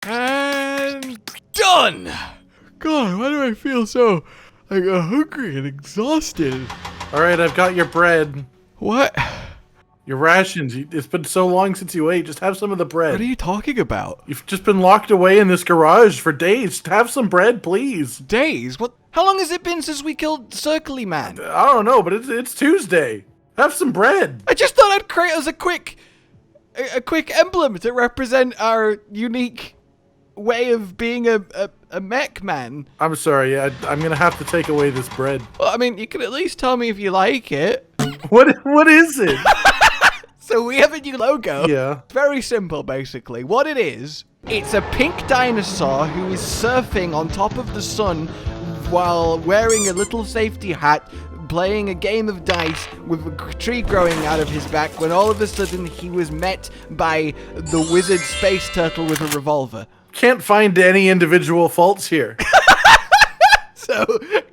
And done! God, why do I feel so hungry and exhausted? Alright, I've got your bread. What? Your rations. It's been so long since you ate. Just have some of the bread. What are you talking about? You've just been locked away in this garage for days. Just have some bread, please. Days? What? How long has it been since we killed Circly Man? I don't know, but it's Tuesday. Have some bread. I just thought I'd create us a quick emblem to represent our unique way of being a mech man. I'm sorry, I'm gonna have to take away this bread. Well, I mean, you can at least tell me if you like it. What is it? So we have a new logo. Yeah. It's very simple, basically. What it is, it's a pink dinosaur who is surfing on top of the sun while wearing a little safety hat, playing a game of dice with a tree growing out of his back, when all of a sudden he was met by the wizard space turtle with a revolver. Can't find any individual faults here. So,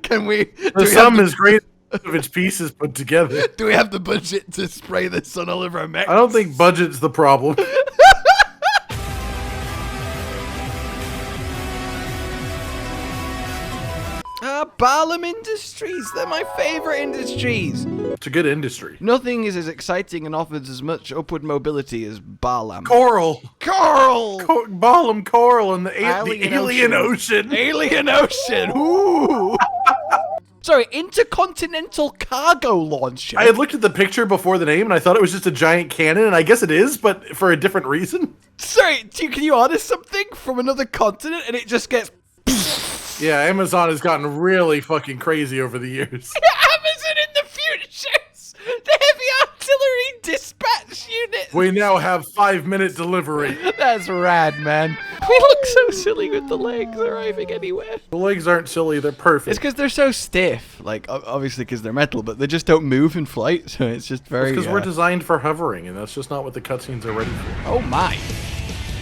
can we... The sum is great of its pieces put together. Do we have the budget to spray the sun all over our mechs? I don't think budget's the problem. Barlam Industries, they're my favorite industries. It's a good industry. Nothing is as exciting and offers as much upward mobility as Barlam. Coral. Coral! Coral in the alien ocean. Alien Ocean! Ooh! Sorry, Intercontinental Cargo Launcher. I had looked at the picture before the name, and I thought it was just a giant cannon, and I guess it is, but for a different reason. Sorry, can you order something from another continent and it just gets... Yeah, Amazon has gotten really fucking crazy over the years. Amazon in the futures! The heavy artillery dispatch unit! We now have 5-minute delivery. That's rad, man. We look so silly with the legs arriving anywhere. The legs aren't silly, they're perfect. It's because they're so stiff. Like, obviously because they're metal, but they just don't move in flight, so it's just very... It's because we're designed for hovering, and that's just not what the cutscenes are ready for. Oh my.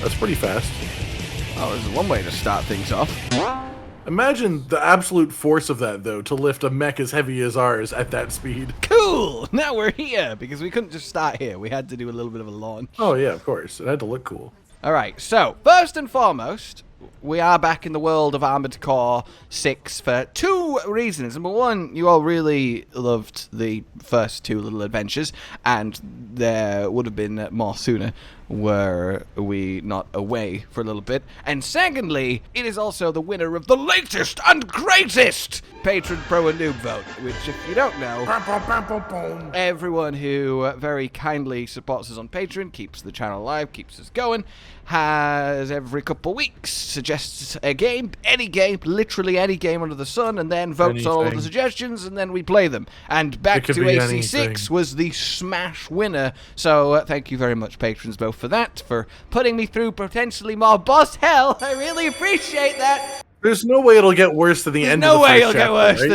That's pretty fast. Oh, there's one way to start things off. Imagine the absolute force of that, though, to lift a mech as heavy as ours at that speed. Cool! Now we're here, because we couldn't just start here. We had to do a little bit of a launch. Oh, yeah, of course. It had to look cool. Alright, so, first and foremost, we are back in the world of Armored Core 6 for 2 reasons. Number one, you all really loved the first 2 little adventures, and there would have been more sooner were we not away for a little bit. And secondly, it is also the winner of the latest and greatest Patron Pro and Noob vote, which, if you don't know, everyone who very kindly supports us on Patreon, keeps the channel alive, keeps us going, has every couple of weeks suggests a game, any game, literally any game under the sun, and then votes on all of the suggestions, and then we play them. And Back to AC6 was the smash winner, so thank you very much, patrons, both for that, for putting me through potentially more boss hell. I really appreciate that. There's no way it'll get worse than the end of the first chapter, no way it'll get worse right?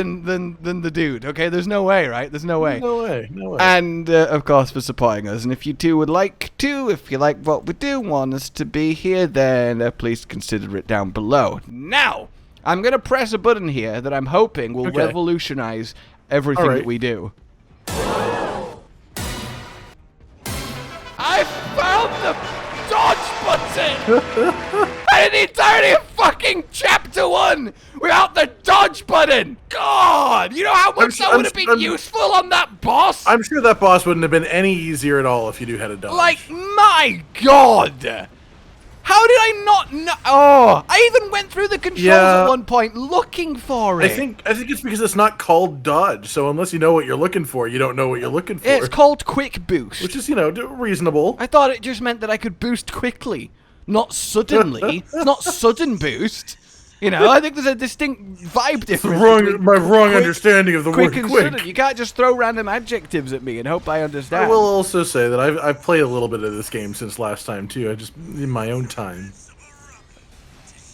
than the dude, okay? There's no way, right? There's no way. No way, no way. And, of course, for supporting us. And if you two would like to, if you like what we do, want us to be here, then please consider it down below. Now, I'm going to press a button here that I'm hoping will revolutionize everything that we do. I found the dodge button! I did the entirety of fucking chapter 1 without the dodge button! God! You know how much that would have been useful on that boss? I'm sure that boss wouldn't have been any easier at all if you knew how to dodge. Like, my God! How did I not know? Oh, I even went through the controls at one point looking for it. I think it's because it's not called dodge, so unless you know what you're looking for, you don't know what you're looking for. It's called quick boost. Which is, you know, reasonable. I thought it just meant that I could boost quickly, not suddenly. It's not sudden boost. You know, I think there's a distinct vibe difference. My wrong understanding of the word quick. quick. You can't just throw random adjectives at me and hope I understand. I will also say that I've played a little bit of this game since last time too. I just in my own time.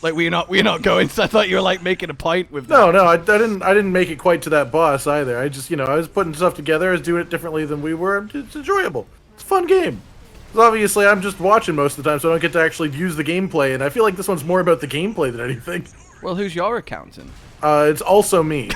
Like we're not going. So I thought you were like making a point with that. No, I didn't make it quite to that boss either. I just, you know, I was putting stuff together. I was doing it differently than we were. It's enjoyable. It's a fun game. Obviously, I'm just watching most of the time, so I don't get to actually use the gameplay, and I feel like this one's more about the gameplay than anything. Well, who's your accountant? It's also me.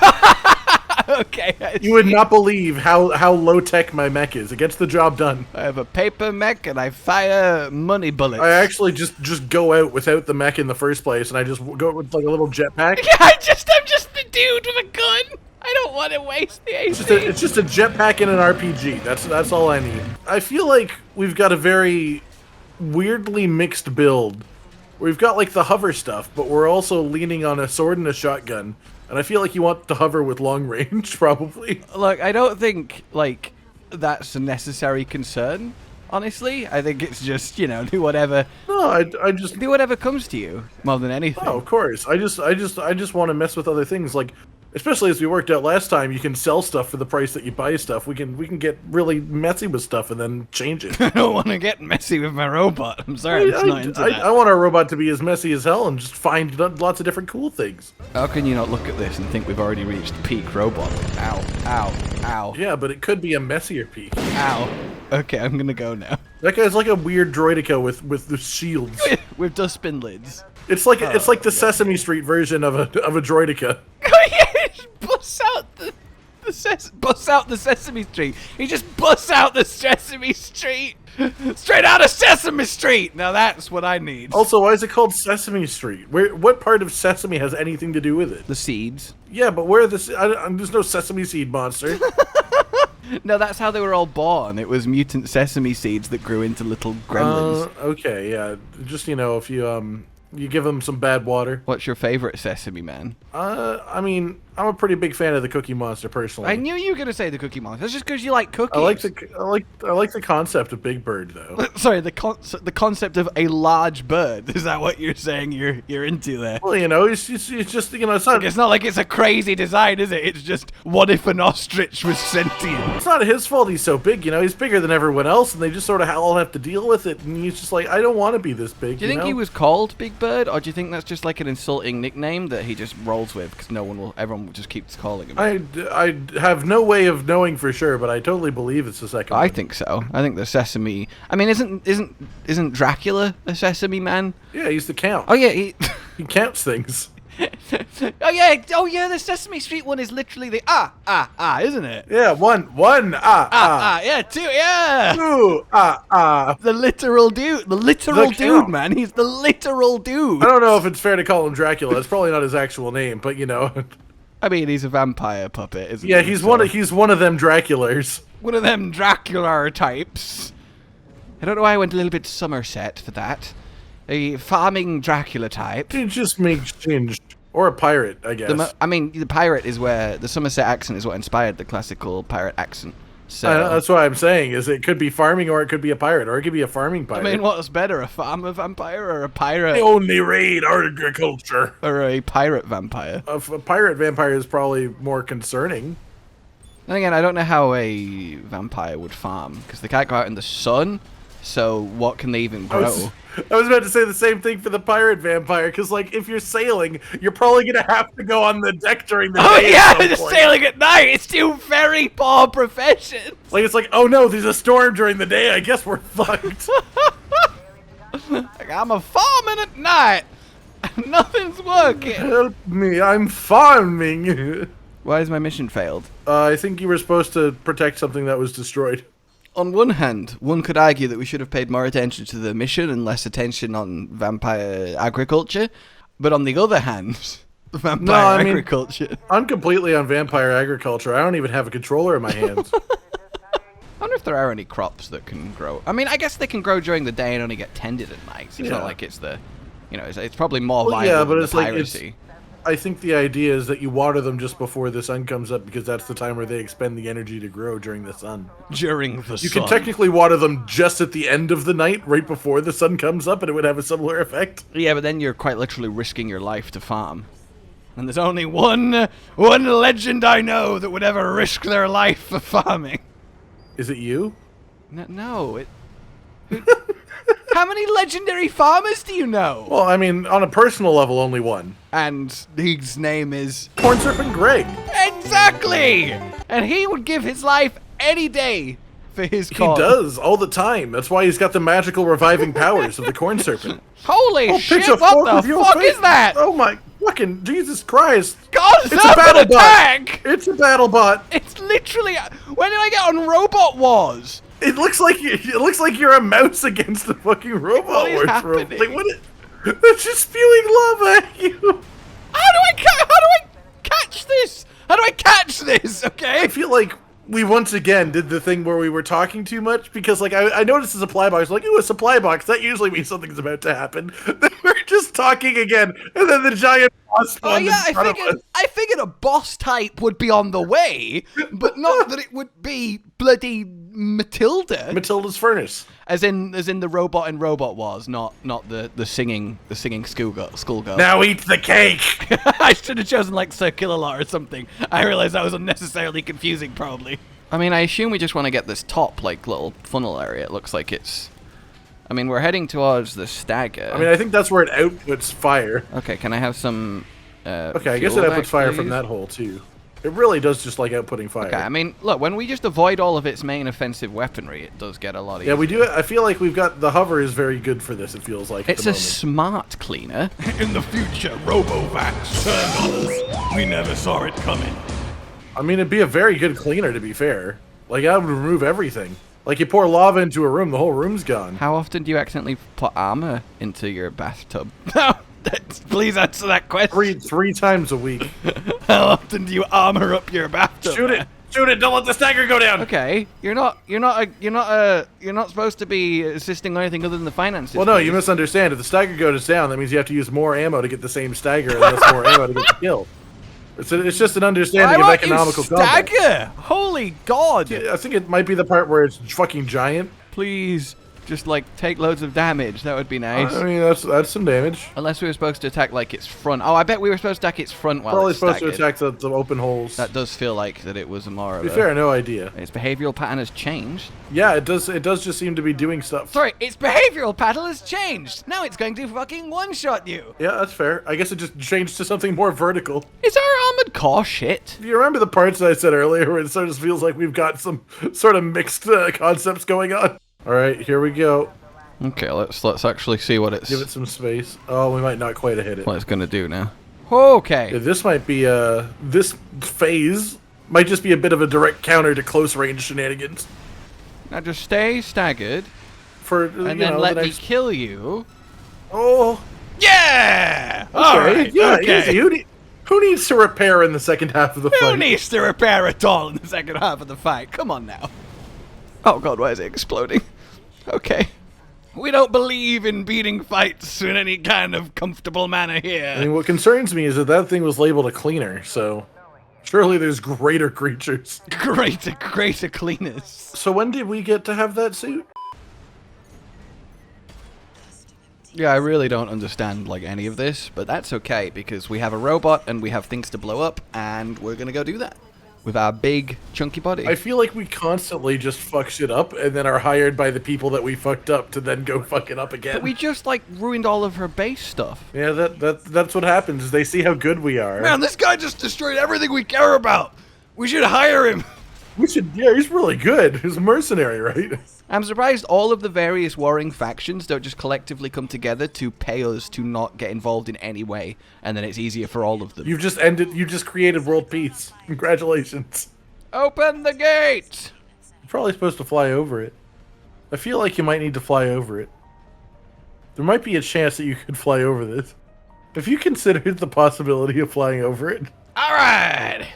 Okay. You would not believe how low-tech my mech is. It gets the job done. I have a paper mech and I fire money bullets. I actually just go out without the mech in the first place, and I just go with like a little jetpack. Yeah, I'm just the dude with a gun. I don't want to waste the AC. It's just a jetpack and an RPG. That's all I need. I feel like we've got a very weirdly mixed build. We've got like the hover stuff, but we're also leaning on a sword and a shotgun. And I feel like you want to hover with long range, probably. Look, I don't think, like, that's a necessary concern, honestly. I think it's just, you know, do whatever. No, I just... Do whatever comes to you, more than anything. Oh, of course. I just want to mess with other things. Like, especially as we worked out last time, you can sell stuff for the price that you buy stuff. We can get really messy with stuff and then change it. I don't want to get messy with my robot. I'm sorry, I'm not into that. I want our robot to be as messy as hell and just find lots of different cool things. How can you not look at this and think we've already reached peak robot? Ow, ow, ow. Yeah, but it could be a messier peak. Ow. Okay, I'm gonna go now. That guy's like a weird droidica with the shields. With dustbin lids. It's like the Sesame Street version of a droidica. Busts out the Sesame Street. He just busts out the Sesame Street. Straight out of Sesame Street. Now that's what I need. Also, why is it called Sesame Street? What part of Sesame has anything to do with it? The seeds. Yeah, but where are there's no Sesame Seed monster. No, that's how they were all born. It was mutant sesame seeds that grew into little gremlins. Okay, yeah. Just, you know, if you give them some bad water. What's your favorite Sesame Man? I mean, I'm a pretty big fan of the Cookie Monster personally. I knew you were gonna say the Cookie Monster. That's just because you like cookies. I like the concept of Big Bird though. Sorry, the concept of a large bird. Is that what you're saying you're into there? Well, you know, it's just you know, it's not like it's a crazy design, is it? It's just what if an ostrich was sentient? It's not his fault he's so big, you know. He's bigger than everyone else, and they just sort of all have to deal with it. And he's just like, I don't want to be this big. Do you think he was called Big Bird, or do you think that's just like an insulting nickname that he just rolls with because everyone just keeps calling him? I have no way of knowing for sure, but I totally believe it's the second one. I think so. I think the Sesame. I mean, isn't Dracula a Sesame Man? Yeah, he's the count. Oh yeah, he counts things. Oh yeah. The Sesame Street one is literally the isn't it? Yeah, one yeah, two, yeah. Two, The literal dude, dude, man. He's the literal dude. I don't know if it's fair to call him Dracula. It's probably not his actual name, but you know. I mean, he's a vampire puppet, isn't he? Yeah, he's one of them Draculars. One of them Dracula types. I don't know why I went a little bit Somerset for that. A farming Dracula type. It just makes changed. Or a pirate, I guess. I mean, the pirate is where the Somerset accent is what inspired the classical pirate accent. So that's what I'm saying. Is it could be farming, or it could be a pirate, or it could be a farming pirate. I mean, what's better, a farmer vampire or a pirate? They only raid agriculture. Or a pirate vampire? A pirate vampire is probably more concerning. And again, I don't know how a vampire would farm because they can't go out in the sun. So what can they even grow? I was about to say the same thing for the pirate vampire, because like if you're sailing, you're probably gonna have to go on the deck during the day. Oh yeah, just sailing at night. It's two very poor professions. Like it's like, oh no, there's a storm during the day. I guess we're fucked. Like, I'm a farming at night. Nothing's working. Help me, I'm farming. Why has my mission failed? I think you were supposed to protect something that was destroyed. On one hand, one could argue that we should have paid more attention to the mission and less attention on vampire agriculture. But on the other hand, vampire agriculture. I'm completely on vampire agriculture. I don't even have a controller in my hands. I wonder if there are any crops that can grow. I mean, I guess they can grow during the day and only get tended at night. So it's not like it's the, you know, it's probably more viable than the piracy. I think the idea is that you water them just before the sun comes up because that's the time where they expend the energy to grow during the sun. During the sun. You can technically water them just at the end of the night, right before the sun comes up, and it would have a similar effect. Yeah, but then you're quite literally risking your life to farm. And there's only one legend I know that would ever risk their life for farming. Is it you? No. How many legendary farmers do you know? Well, I mean, on a personal level, only one. And his name is... Corn Serpent Greg. Exactly! And he would give his life any day for his cause. He does, all the time. That's why he's got the magical reviving powers of the Corn Serpent. Holy shit, what the fuck is that? Oh my... Fucking Jesus Christ! God, It's a battle bot! It's a battle bot! It's literally... When did I get on Robot Wars? It looks like you're a mouse against a fucking robot. What is happening? Like, what? It's just spewing lava at you. How do I catch this? How do I catch this? Okay. I feel like we once again did the thing where we were talking too much because, like, I noticed a supply box. Like, ooh, a supply box. That usually means something's about to happen. Then we're just talking again, and then the giant boss spawned in front of us. I figured a boss type would be on the way, but not that it would be bloody Matilda. Matilda's furnace. As in the robot in Robot Wars, not the singing schoolgirl. Now eat the cake. I should have chosen like Circular Law or something. I realized that was unnecessarily confusing, probably. I mean, I assume we just want to get this top like little funnel area. It looks like it's. I mean, we're heading towards the stagger. I mean, I think that's where it outputs fire. Okay, can I have some? Okay, I guess it outputs fire from that hole too. It really does just like outputting fire. Okay, I mean, look, when we just avoid all of its main offensive weaponry, it does get a lot easier. Yeah, we do. I feel like we've got the hover is very good for this. It feels like it's a smart cleaner. In the future, Robovacs turned on us. We never saw it coming. I mean, it'd be a very good cleaner, to be fair. Like, that would remove everything. Like, you pour lava into a room, the whole room's gone. How often do you accidentally put armor into your bathtub? No, please answer that question. Three times a week. How often do you armor up your bathtub? Shoot it! Shoot it! Don't let the stagger go down. Okay, you're not supposed to be assisting on anything other than the finances. Well, no, you misunderstand. If the stagger goes down, that means you have to use more ammo to get the same stagger, and that's more ammo to get the kill. It's just an understanding of economical combat. Stagger! Holy God! I think it might be the part where it's fucking giant. Please, just like take loads of damage. That would be nice. I mean, that's some damage. Unless we were supposed to attack like its front. Oh, I bet we were supposed to attack its front while Probably it's supposed to staggered. attack the open holes. That does feel like that it was more of To be fair, no idea. Its behavioral pattern has changed. Yeah, it does. It does just seem to be doing stuff. Sorry, its behavioral pattern has changed. Now it's going to fucking one-shot you. Yeah, that's fair. I guess it just changed to something more vertical. Is our armored core shit? Do you remember the parts that I said earlier where it sort of feels like we've got some sort of mixed concepts going on? All right, here we go. Okay, let's actually see what it's. Give it some space. Oh, we might not quite have hit it. What it's gonna do now. Okay. Yeah, this might be this phase might just be a bit of a direct counter to close range shenanigans. Now just stay staggered. For and then let me kill you. Oh. Yeah. Okay. All right. Yeah. Okay. Easy. Who needs to repair in the second half of the fight? Who needs to repair at all in the second half of the fight? Come on now. Oh God, why is it exploding? Okay. We don't believe in beating fights in any kind of comfortable manner here. I mean, what concerns me is that thing was labeled a cleaner, so surely there's greater creatures. Greater cleaners. So when did we get to have that suit? Yeah, I really don't understand like any of this, but that's okay because we have a robot and we have things to blow up, and we're gonna go do that with our big chunky body. I feel like we constantly just fuck shit up and then are hired by the people that we fucked up to then go fuck it up again. But we just like ruined all of her base stuff. Yeah, that's what happens. Is they see how good we are. Man, this guy just destroyed everything we care about. We should hire him. We should. Yeah, he's really good. He's a mercenary, right? I'm surprised all of the various warring factions don't just collectively come together to pay us to not get involved in any way, and then it's easier for all of them. You just created world peace. Congratulations. Open the gate! You're probably supposed to fly over it. I feel like you might need to fly over it. There might be a chance that you could fly over this. Have you considered the possibility of flying over it? Alright!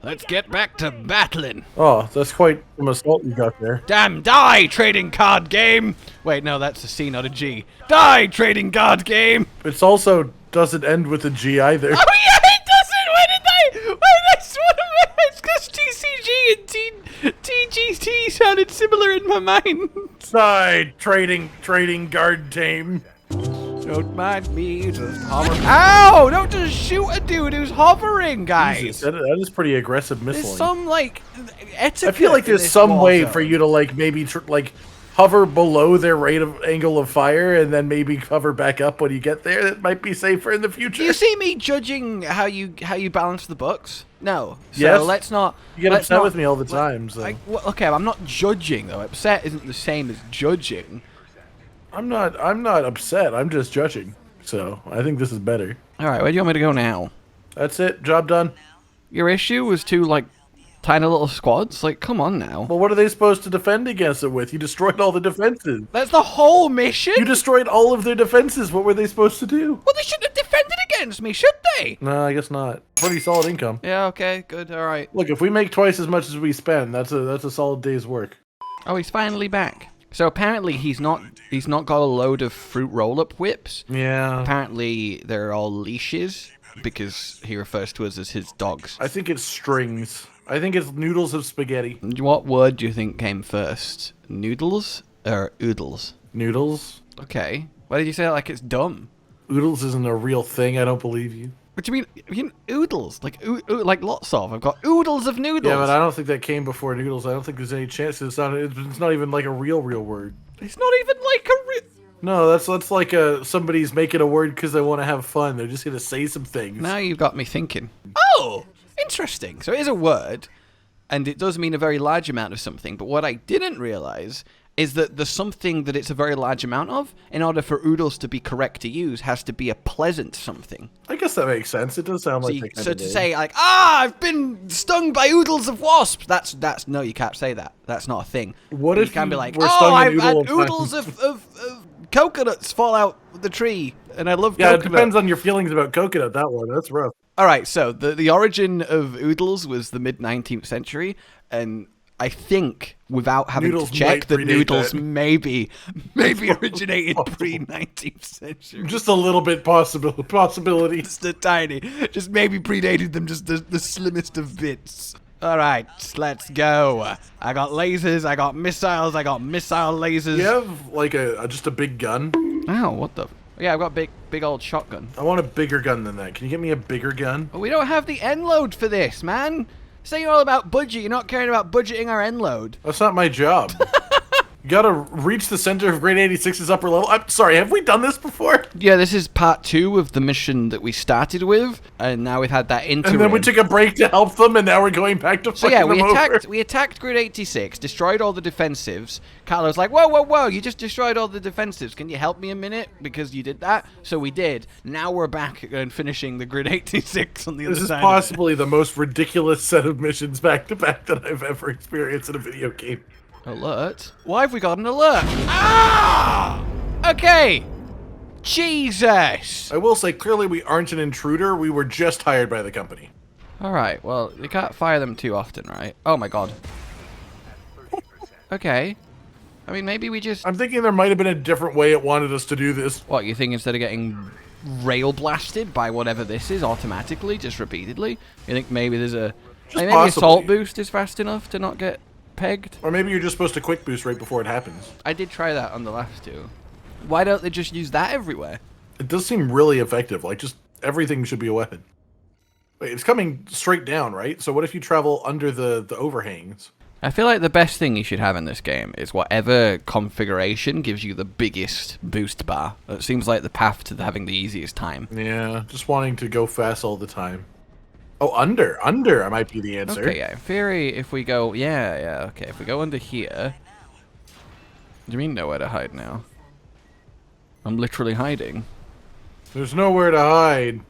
Let's get back to battling. Oh, that's quite some assault you got there. Damn, die, trading card game! Wait, no, that's a C, not a G. Die, trading card game! It's also doesn't end with a G either. Oh yeah, it doesn't! Why did I swear it's because TCG and TGT sounded similar in my mind. Die, trading guard tame. Don't mind me, just hover. Ow! Don't just shoot a dude who's hovering, guys. Jesus, that is pretty aggressive missiling. There's some like etiquette. I feel like there's in this some way zone for you to like maybe like hover below their rate of angle of fire and then maybe hover back up when you get there. That might be safer in the future. Do you see me judging how you balance the books? No. So yes. let's not. You get upset with me all the time. So. Okay, I'm not judging though. Upset isn't the same as judging. I'm not upset. I'm just judging. So I think this is better. All right, where do you want me to go now? That's it. Job done. Your issue was two, like, tiny little squads? Like, come on now. Well, what are they supposed to defend against it with? You destroyed all the defenses. That's the whole mission? You destroyed all of their defenses. What were they supposed to do? Well, they shouldn't have defended against me, should they? No, I guess not. Pretty solid income. Yeah, okay, good, all right. Look, if we make twice as much as we spend, that's a solid day's work. Oh, he's finally back. So apparently he's not got a load of fruit roll-up whips. Yeah. Apparently they're all leashes because he refers to us as his dogs. I think it's strings. I think it's noodles of spaghetti. What word do you think came first? Noodles or oodles? Noodles? Okay. Why did you say it like it's dumb? Oodles isn't a real thing. I don't believe you. What do you mean? You mean oodles? Like like lots of. I've got oodles of noodles. Yeah, but I don't think that came before noodles. I don't think there's any chance. It's not even like a real word. It's not even like a real... No, that's like somebody's making a word because they want to have fun. They're just gonna say some things. Now you've got me thinking. Oh, interesting. So it is a word, and it does mean a very large amount of something. But what I didn't realize is that the something that it's a very large amount of, in order for oodles to be correct to use, has to be a pleasant something. I guess that makes sense. It does sound like that kind So of to name. say like, I've been stung by oodles of wasps. That's no, you can't say that. That's not a thing. What you if can you be like, were stung I've an had oodle of oodles of coconuts fall out the tree, and I love Yeah, coconut. it depends on your feelings about coconut. That one, that's rough. All right, so the origin of oodles was the mid-19th century, and I think, without having Noodles to check, might that predate noodles that. maybe originated pre-19th century. Just a little bit possibility. Just a tiny, just maybe predated them just the slimmest of bits. All right, let's go. I got lasers, I got missiles, I got missile lasers. You have like just a big gun? Ow, what the? Yeah, I've got big old shotgun. I want a bigger gun than that. Can you get me a bigger gun? But we don't have the end load for this, man. Say you're all about budget, you're not caring about budgeting our end load. That's not my job. You gotta reach the center of grade 86's upper level. I'm sorry, have we done this before? Yeah, this is part 2 of the mission that we started with, and now we've had that interim. And then we took a break to help them, and now we're going back to So fucking yeah, them we attacked grid 86, destroyed all the defensives. Carlo's like, whoa, you just destroyed all the defensives. Can you help me a minute? Because you did that. So we did. Now we're back and finishing the grid 86 on the other This is side. possibly the most ridiculous set of missions back to back that I've ever experienced in a video game. Alert? Why have we got an alert? Ah! Okay. Jesus. I will say, clearly we aren't an intruder. We were just hired by the company. All right. Well, you can't fire them too often, right? Oh my god. Okay. I mean, maybe we just... I'm thinking there might have been a different way it wanted us to do this. What, you think instead of getting rail blasted by whatever this is automatically, just repeatedly, you think maybe there's a... Maybe possibly. assault boost is fast enough to not get pegged? Or maybe you're just supposed to quick boost right before it happens. I did try that on the last two. Why don't they just use that everywhere? It does seem really effective. Like, just everything should be a weapon. Wait, it's coming straight down, right? So what if you travel under the overhangs? I feel like the best thing you should have in this game is whatever configuration gives you the biggest boost bar. It seems like the path to having the easiest time. Yeah, just wanting to go fast all the time. Oh, under might be the answer. Okay, yeah, in theory, if we go... Yeah, okay, if we go under here... Do you mean nowhere to hide now? I'm literally hiding. There's nowhere to hide.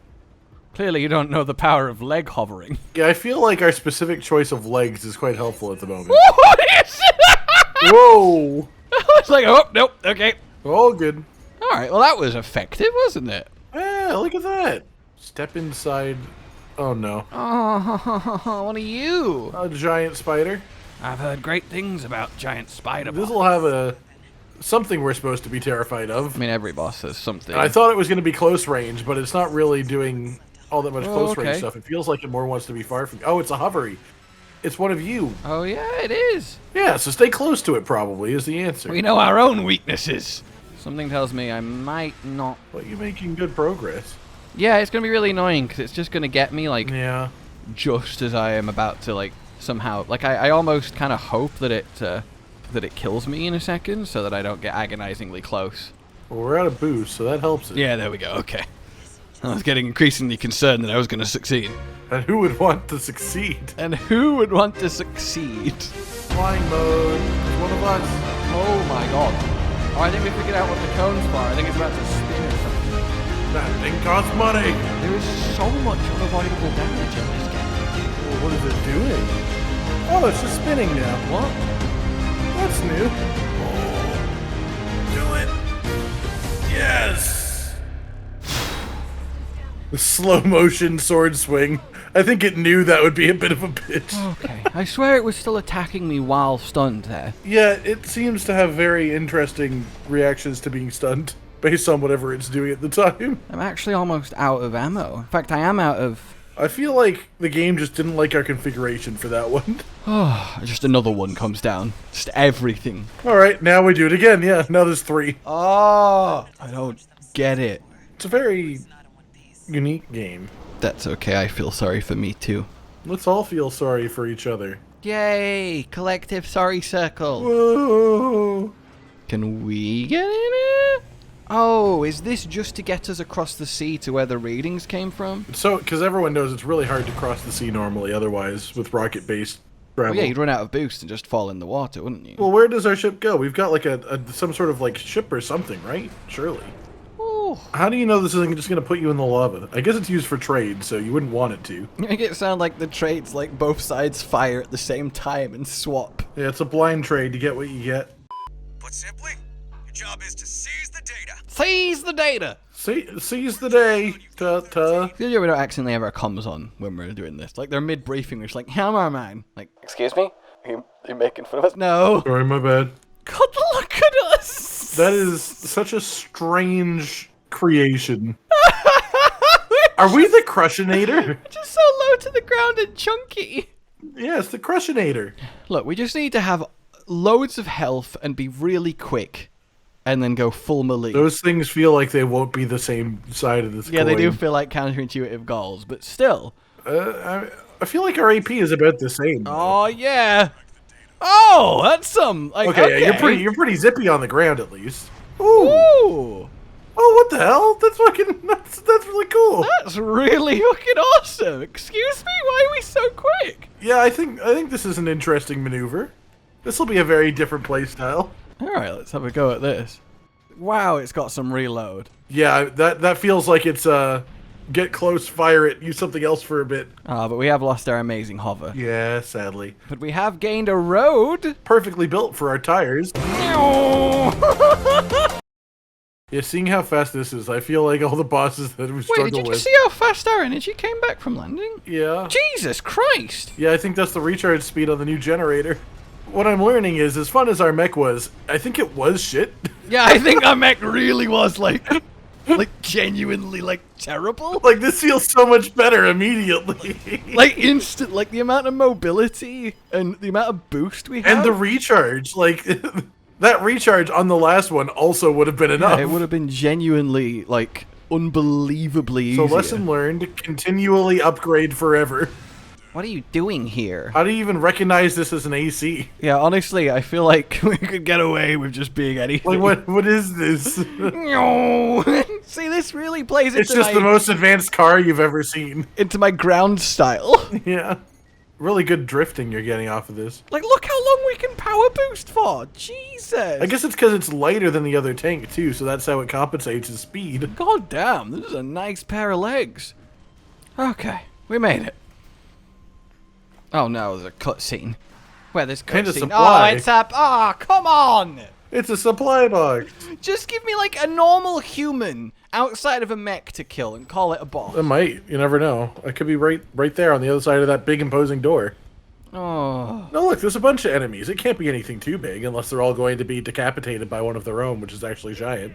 Clearly you don't know the power of leg hovering. Yeah, I feel like our specific choice of legs is quite helpful at the moment. What is it? Whoa! It's like, oh, nope, okay. All good. Alright, well that was effective, wasn't it? Yeah, look at that. Step inside. Oh no. Oh, what are you? A giant spider. I've heard great things about giant spider This bots. will have something we're supposed to be terrified of. I mean, every boss has something. And I thought it was going to be close range, but it's not really doing all that much Oh, close okay. range stuff. It feels like it more wants to be far from you. Oh, it's a hovery. It's one of you. Oh, yeah, it is. Yeah, so stay close to it probably is the answer. We know our own weaknesses. Something tells me I might not... But you're making good progress. Yeah, it's going to be really annoying because it's just going to get me, like, Yeah. just as I am about to, like, somehow... Like, I almost kind of hope that it kills me in a second so that I don't get agonizingly close. Well, we're out of boost, so that helps it. Yeah, there we go, okay. I was getting increasingly concerned that I was going to succeed. And who would want to succeed? And who would want to succeed? Flying mode. It's one of us. Oh my god. Oh, I think we figured out what the cone's for. I think it's about to spin or something. That thing costs money. There is so much unavoidable damage in this game. Well, what is it doing? Oh, it's just spinning now. What? That's new. Do it. Yes. The slow motion sword swing. I think it knew that would be a bit of a bitch. Okay. I swear it was still attacking me while stunned there. Yeah, it seems to have very interesting reactions to being stunned based on whatever it's doing at the time. I'm actually almost out of ammo. In fact, I am out of... I feel like the game just didn't like our configuration for that one. Oh, just another one comes down. Just everything. Alright, now we do it again. Yeah, now there's 3. Oh, I don't get it. It's a very unique game. That's okay, I feel sorry for me too. Let's all feel sorry for each other. Yay! Collective sorry circle. Whoa! Can we get in it? Oh, is this just to get us across the sea to where the readings came from? So, because everyone knows it's really hard to cross the sea normally, otherwise, with rocket-based travel. Well, yeah, you'd run out of boost and just fall in the water, wouldn't you? Well, where does our ship go? We've got like some sort of like ship or something, right? Surely. Ooh. How do you know this isn't just going to put you in the lava? I guess it's used for trade, so you wouldn't want it to. Make it sound like the trades like both sides fire at the same time and swap. Yeah, it's a blind trade. You get what you get. Put simply, your job is to seize the data. Seize the data! Seize the day. Ta-ta. We don't accidentally ever comms on when we're doing this. Like, they're mid-briefing, we're just like, hammer man. Like, excuse me? Are you making fun of us? No. Sorry, my bad. God, look at us! That is such a strange creation. Are we the Crushinator? Just so low to the ground and chunky. Yes, the Crushinator. Look, we just need to have loads of health and be really quick. And then go full melee. Those things feel like they won't be the same side of this Yeah, they do coin. feel like counterintuitive goals, but still. I feel like our AP is about the same. Oh, yeah. Oh, that's some... Like, Okay, yeah, you're pretty zippy on the ground at least. Ooh. Ooh. Oh, what the hell? That's fucking... That's really cool. That's really fucking awesome. Excuse me? Why are we so quick? Yeah, I think this is an interesting maneuver. This will be a very different playstyle. Alright, let's have a go at this. Wow, it's got some reload. Yeah, that feels like it's get close, fire it, use something else for a bit. Ah, but we have lost our amazing hover. Yeah, sadly. But we have gained a road. Perfectly built for our tires. Yeah, seeing how fast this is, I feel like all the bosses that we Wait, struggle did you with. just see how fast our energy came back from landing? Yeah. Jesus Christ! Yeah, I think that's the recharge speed on the new generator. What I'm learning is, as fun as our mech was, I think it was shit. Yeah, I think our mech really was like genuinely like terrible. Like, this feels so much better immediately. Like instant, like the amount of mobility and the amount of boost we have. And the recharge, like, that recharge on the last one also would have been enough. Yeah, it would have been genuinely like unbelievably So easier. lesson learned, continually upgrade forever. What are you doing here? How do you even recognize this as an AC? Yeah, honestly, I feel like we could get away with just being anything. Like, what is this? No. See, this really plays It's into just the most advanced car you've ever seen. into my ground style. Yeah. Really good drifting you're getting off of this. Like, look how long we can power boost for. Jesus. I guess it's because it's lighter than the other tank, too, so that's how it compensates its speed. God damn, this is a nice pair of legs. Okay, we made it. Oh no, there's a cutscene. Where there's And a cutscene? supply. Oh, it's up. Ah, come on. It's a supply box. Just give me like a normal human outside of a mech to kill and call it a boss. It might. You never know. It could be right there on the other side of that big imposing door. Oh. No, look, there's a bunch of enemies. It can't be anything too big unless they're all going to be decapitated by one of their own, which is actually giant.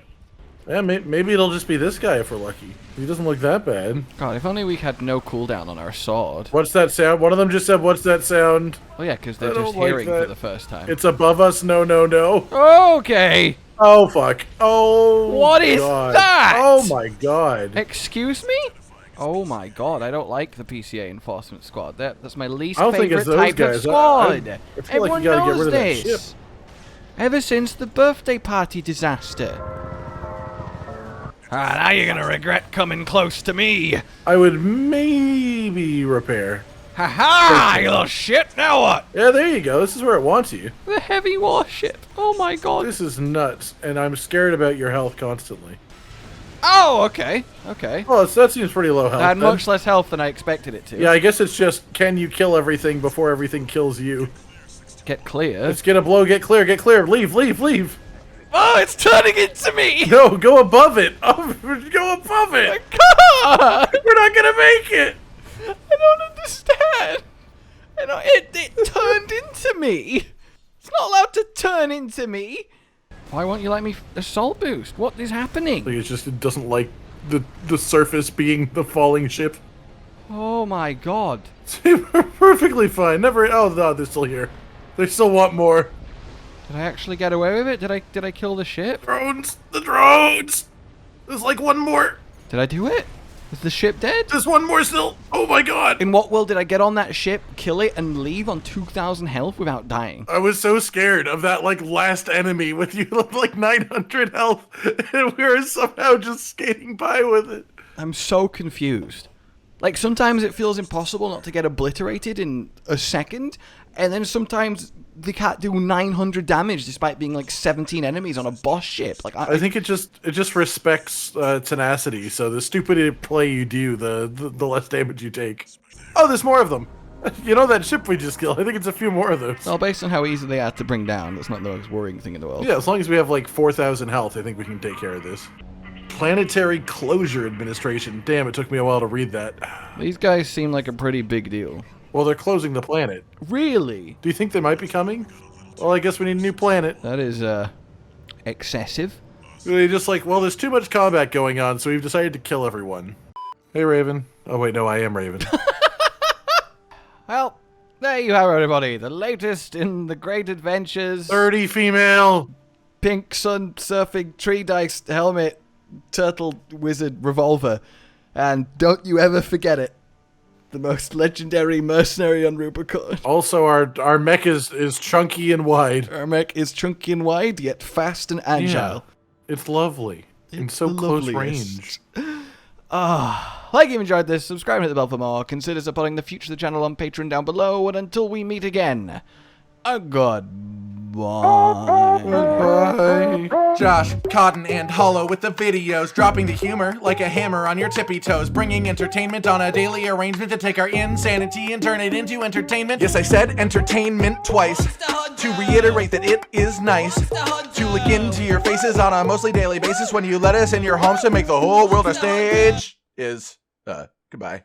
Yeah, maybe it'll just be this guy if we're lucky. He doesn't look that bad. God, if only we had no cooldown on our sword. What's that sound? One of them just said, "What's that sound?" Oh yeah, because I they're don't just like hearing for that. the first time. It's above us. No, no, no. Okay. Oh, fuck. Oh, What is God. that? Oh, my God. Excuse me? Oh my god, I don't like the PCA Enforcement Squad. That's my least I don't think favorite it's those type guys. of squad. I feel like Everyone you gotta get knows rid of that this. ship. Ever since the birthday party disaster. Ah, now you're gonna regret coming close to me. I would maybe repair. Ha ha! You little shit. Now what? Yeah, there you go. This is where it wants you. The heavy warship. Oh my god. This is nuts, and I'm scared about your health constantly. Oh, okay. Okay. Oh, that seems pretty low health. I had then. much less health than I expected it to. Yeah, I guess it's just, can you kill everything before everything kills you? Get clear. Let's get a blow, get clear, leave, leave, leave! Oh, it's turning into me! No, go above it! Oh, go above it! We're not gonna make it! I don't understand. It turned into me. It's not allowed to turn into me. Why won't you let me assault boost? What is happening? It's just, it doesn't like the surface being the falling ship. Oh my god. We're perfectly fine. Never. Oh no, they're still here. They still want more. Did I actually get away with it? Did I kill the ship? Drones! The drones! There's like one more. Did I do it? Is the ship dead? There's one more still. Oh my god! In what world did I get on that ship, kill it, and leave on 2,000 health without dying? I was so scared of that like last enemy with you like 900 health, and we were somehow just skating by with it. I'm so confused. Like, sometimes it feels impossible not to get obliterated in a second, and then sometimes they can't do 900 damage despite being like 17 enemies on a boss ship. Like, I think it just respects tenacity. So the stupider play you do, the less damage you take. Oh, there's more of them. You know that ship we just killed? I think it's a few more of those. Well, based on how easy they are to bring down, that's not the most worrying thing in the world. Yeah, as long as we have like 4,000 health, I think we can take care of this. Planetary Closure Administration. Damn, it took me a while to read that. These guys seem like a pretty big deal. Well, they're closing the planet. Really? Do you think they might be coming? Well, I guess we need a new planet. That is, excessive. They just like, well, there's too much combat going on, so we've decided to kill everyone. Hey, Raven. Oh, wait, no, I am Raven. Well, there you have it, everybody. The latest in the great adventures. 30 female. Pink sun surfing tree dice helmet turtle wizard revolver. And don't you ever forget it. The most legendary mercenary on Rubicon. Also, our mech is chunky and wide. Our mech is chunky and wide, yet fast and agile. Yeah, it's lovely. In It's so the close loveliest. range. Like you've enjoyed this, subscribe and hit the bell for more. Consider supporting the future of the channel on Patreon down below. And until we meet again, a goodbye. Bye. Josh, Cotton, and Hollow with the videos, dropping the humor like a hammer on your tippy toes, bringing entertainment on a daily arrangement to take our insanity and turn it into entertainment. Yes, I said entertainment twice, to reiterate that it is nice to look into your faces on a mostly daily basis when you let us in your homes to make the whole world a stage. Goodbye.